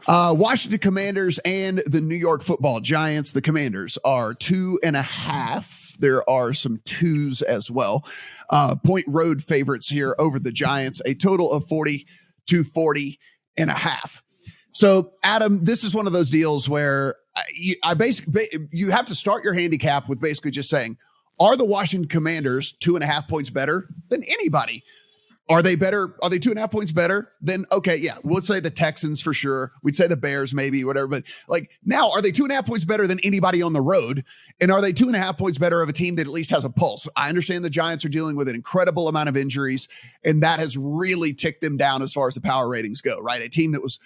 Washington Commanders and the New York Football Giants. The Commanders are 2.5. There are some twos as well. Point road favorites here over the Giants, a total of 40.5. So, Adam, this is one of those deals where you have to start your handicap with basically just saying, are the Washington Commanders 2.5 points better than anybody? Are they better? Are they 2.5 points better than, okay, yeah, we'll say the Texans for sure. We'd say the Bears maybe, whatever. But like now, are they 2.5 points better than anybody on the road? And are they 2.5 points better of a team that at least has a pulse? I understand the Giants are dealing with an incredible amount of injuries, and that has really ticked them down as far as the power ratings go, right? A team that was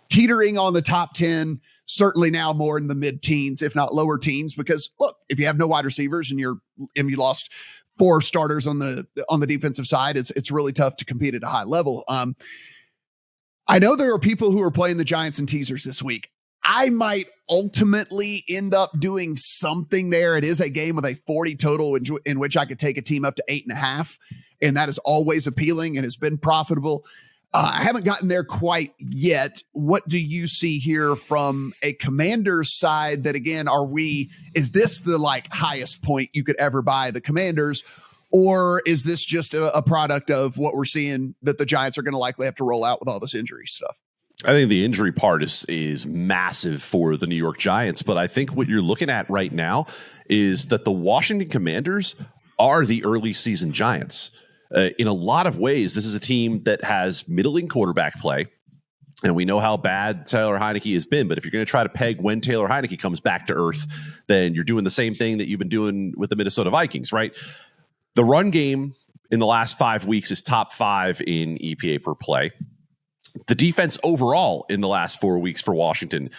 teetering on the top 10, certainly now more in the mid-teens, if not lower teens, because look, if you have no wide receivers and you lost 4 starters on the defensive side, it's really tough to compete at a high level. I know there are people who are playing the Giants in teasers this week. I might ultimately end up doing something there. It is a game with a 40 total in which I could take a team up to 8.5, and that is always appealing and has been profitable. I haven't gotten there quite yet. What do you see here from a Commanders side that, again, is this the highest point you could ever buy the Commanders, or is this just a product of what we're seeing that the Giants are going to likely have to roll out with all this injury stuff? I think the injury part is massive for the New York Giants, but I think what you're looking at right now is that the Washington Commanders are the early season Giants. In a lot of ways, this is a team that has middling quarterback play, and we know how bad Taylor Heineke has been. But if you're going to try to peg when Taylor Heineke comes back to earth, then you're doing the same thing that you've been doing with the Minnesota Vikings, right? The run game in the last 5 weeks is top 5 in EPA per play. The defense overall in the last 4 weeks for Washington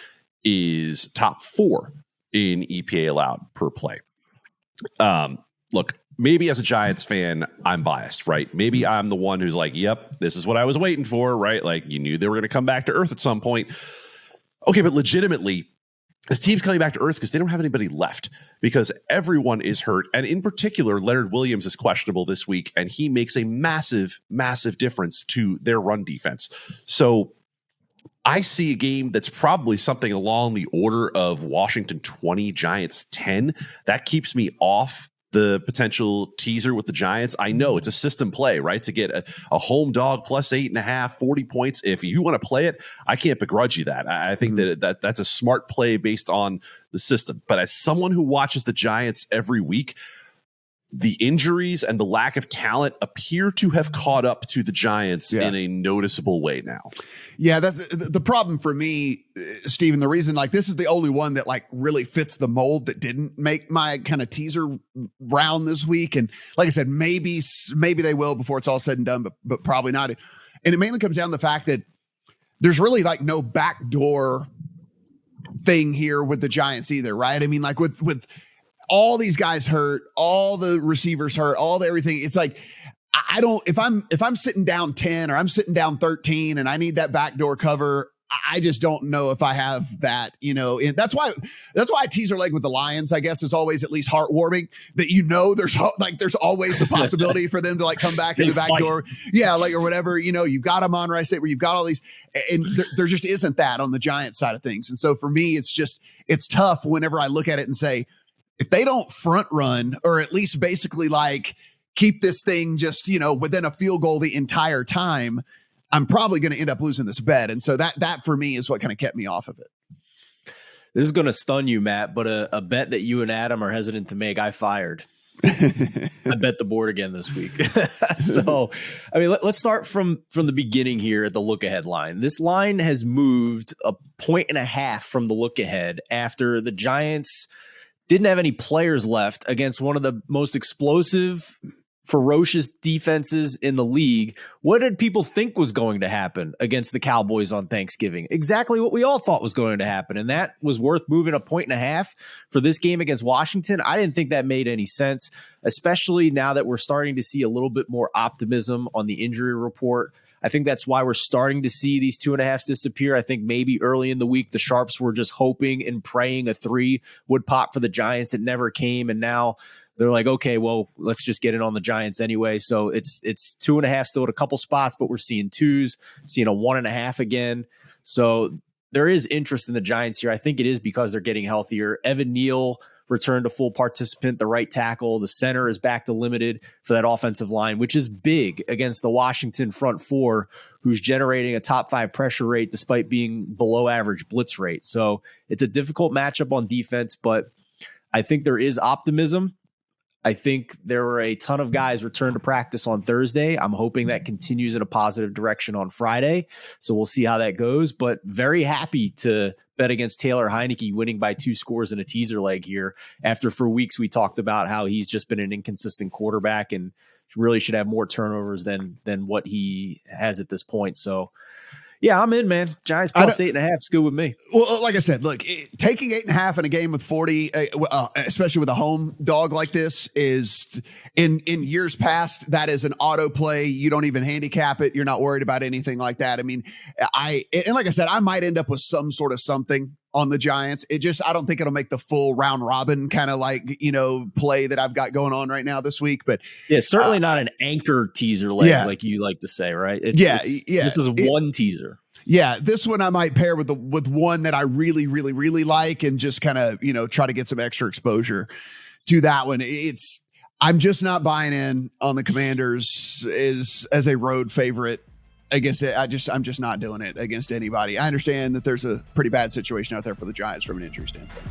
is top 4 in EPA allowed per play. Look, maybe as a Giants fan, I'm biased, right? Maybe I'm the one who's like, yep, this is what I was waiting for, right? Like, you knew they were going to come back to earth at some point. Okay, but legitimately, this team's coming back to earth because they don't have anybody left, because everyone is hurt. And in particular, Leonard Williams is questionable this week, and he makes a massive, massive difference to their run defense. So I see a game that's probably something along the order of Washington 20, Giants 10. That keeps me off the potential teaser with the Giants. I know it's a system play, right? To get a home dog plus 8.5, 40 points. If you want to play it, I can't begrudge you that. I think that's a smart play based on the system. But as someone who watches the Giants every week, the injuries and the lack of talent appear to have caught up to the Giants in a noticeable way now. Yeah, that's the problem for me, Steven. The reason this is the only one that really fits the mold that didn't make my kind of teaser round this week. And like I said, maybe they will before it's all said and done, but probably not. And it mainly comes down to the fact that there's really no backdoor thing here with the Giants either, right? I mean, with all these guys hurt, all the receivers hurt, all the everything. It's I don't, if I'm sitting down 10 or I'm sitting down 13 and I need that backdoor cover, I just don't know if I have that, and that's why a teaser leg with the Lions, I guess, is always at least heartwarming, that, there's always the possibility for them to come back in the back door. Yeah. Or whatever, you've got them on right, where you've got all these, and there just isn't that on the Giants side of things. And so for me, it's tough whenever I look at it and say, if they don't front run, or at least basically keep this thing just, within a field goal the entire time, I'm probably going to end up losing this bet. And so that for me is what kind of kept me off of it. This is going to stun you, Matt, but a bet that you and Adam are hesitant to make, I fired. I bet the board again this week. So, I mean, let's start from the beginning here at the look ahead line. This line has moved 1.5 points from the look ahead after the Giants didn't have any players left against one of the most explosive, ferocious defenses in the league. What did people think was going to happen against the Cowboys on Thanksgiving? Exactly what we all thought was going to happen. And that was worth moving 1.5 points for this game against Washington. I didn't think that made any sense, especially now that we're starting to see a little bit more optimism on the injury report. I think that's why we're starting to see these 2.5s disappear. I think maybe early in the week, the Sharps were just hoping and praying a 3 would pop for the Giants. It never came. And now they're like, okay, well, let's just get it on the Giants anyway. So it's 2.5 still at a couple spots, but we're seeing 2s, seeing a 1.5 again. So there is interest in the Giants here. I think it is because they're getting healthier. Evan Neal returned a full participant, the right tackle. The center is back to limited for that offensive line, which is big against the Washington front four, who's generating a top 5 pressure rate despite being below average blitz rate. So it's a difficult matchup on defense, but I think there is optimism. I think there were a ton of guys return to practice on Thursday. I'm hoping that continues in a positive direction on Friday. So we'll see how that goes, but very happy to bet against Taylor Heineke winning by 2 scores in a teaser leg here after for weeks we talked about how he's just been an inconsistent quarterback and really should have more turnovers than what he has at this point. So yeah, I'm in, man. Giants plus 8.5 is good with me. Well, like I said, look, taking 8.5 in a game with 40, especially with a home dog like this, is in years past, that is an auto play. You don't even handicap it. You're not worried about anything like that. I mean, and like I said, I might end up with some sort of something on the Giants. I don't think it'll make the full round robin kind of play that I've got going on right now this week. But yeah, certainly not an anchor teaser leg like you like to say, right? This is one teaser. Yeah, this one I might pair with one that I really, really, really like and just kind of, try to get some extra exposure to that one. I'm just not buying in on the Commanders as a road favorite against it. I'm just not doing it against anybody. I understand that there's a pretty bad situation out there for the Giants from an injury standpoint.